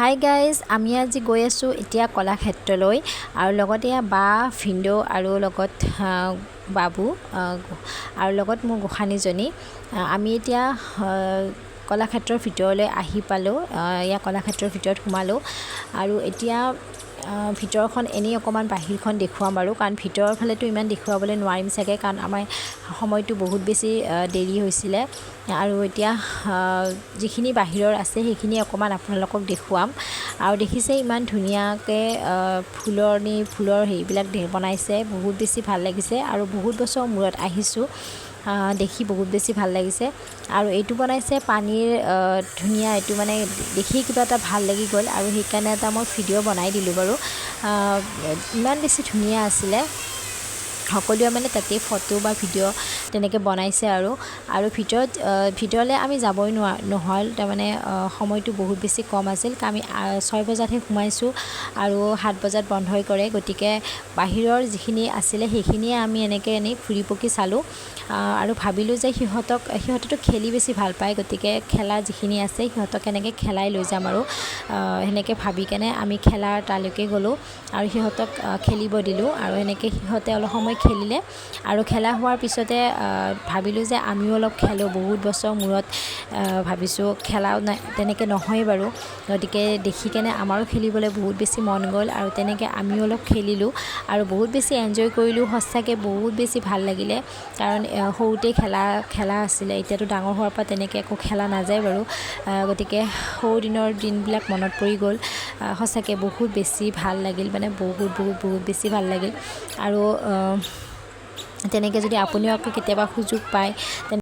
Hi guys, আমি আজি গৈ আছোঁ এতিয়া কলাক্ষেত্ৰলৈ আৰু লগতে বা ভিনদেউ আৰু লগত বাবু আৰু লগত মোৰ গোসাঁনীজনী। আমি এতিয়া কলাক্ষেত্ৰৰ ভিতৰলৈ আহি পালোঁ। ইয়াৰ কলাক্ষেত্ৰৰ ভিতৰত সোমালোঁ আৰু এতিয়া ভিতৰখন এনেই অকণমান বাহিৰখন দেখুৱাম আৰু কাৰণ ভিতৰৰ ফালেতো ইমান দেখুৱাবলৈ নোৱাৰিম চাগে, কাৰণ আমাৰ সময়টো বহুত বেছি দেৰি হৈছিলে আৰু এতিয়া যিখিনি বাহিৰৰ আছে সেইখিনি অকণমান আপোনালোকক দেখুৱাম। আৰু দেখিছে ইমান ধুনীয়াকৈ ফুলৰ হেৰিবিলাক বনাইছে, বহুত বেছি ভাল লাগিছে আৰু বহুত বছৰ মূৰত আহিছোঁ, দেখি বহুত বেছি ভাল লাগিছে। আৰু এইটো বনাইছে পানীৰ ধুনীয়া, এইটো মানে দেখি কিবা এটা ভাল লাগি গ'ল আৰু সেইকাৰণে এটা মই ভিডিঅ' বনাই দিলোঁ বাৰু। ইমান বেছি ধুনীয়া আছিলে, সকলোৱে মানে তাতে ফটো বা ভিডিঅ' তেনেকৈ বনাইছে আৰু ভিতৰলৈ আমি যাবই নহ'ল, তাৰমানে সময়টো বহুত বেছি কম আছিল। আমি 6 বজাতহে সোমাইছোঁ আৰু 7 বজাত বন্ধই কৰে, গতিকে বাহিৰৰ যিখিনি আছিলে সেইখিনিয়ে আমি এনেই ফুৰি পকি চালোঁ আৰু ভাবিলোঁ যে সিহঁতেতো খেলি বেছি ভাল পায়, গতিকে খেলা যিখিনি আছে সিহঁতক এনেকৈ খেলাই লৈ যাম আৰু সেনেকৈ ভাবি কেনে আমি খেলাৰ তালৈকে গ'লোঁ আৰু সিহঁতক খেলিব দিলোঁ আৰু এনেকৈ সিহঁতে অলপ সময় খেলিলে আৰু খেলা হোৱাৰ পিছতে ভাবিলোঁ যে আমিও অলপ খেলোঁ, বহুত বছৰ মূৰত ভাবিছোঁ খেলাও নাই তেনেকৈ নহয় বাৰু, গতিকে দেখি কেনে আমাৰো খেলিবলৈ বহুত বেছি মন গ'ল আৰু তেনেকৈ আমিও অলপ খেলিলোঁ আৰু বহুত বেছি এনজয় কৰিলোঁ। সঁচাকৈ বহুত বেছি ভাল লাগিলে, কাৰণ সৰুতেই খেলা আছিলে, এতিয়াতো ডাঙৰ হোৱাৰ পৰা তেনেকৈ একো খেলা নাযায় বাৰু, গতিকে সৰু দিনৰ দিনবিলাক মনত পৰি গ'ল। সঁচাকৈ বহুত বেছি ভাল লাগিল, মানে বহুত বেছি ভাল লাগিল আৰু তেনেকৈ যদি আপুনিও আকৌ কেতিয়াবা সুযোগ পায়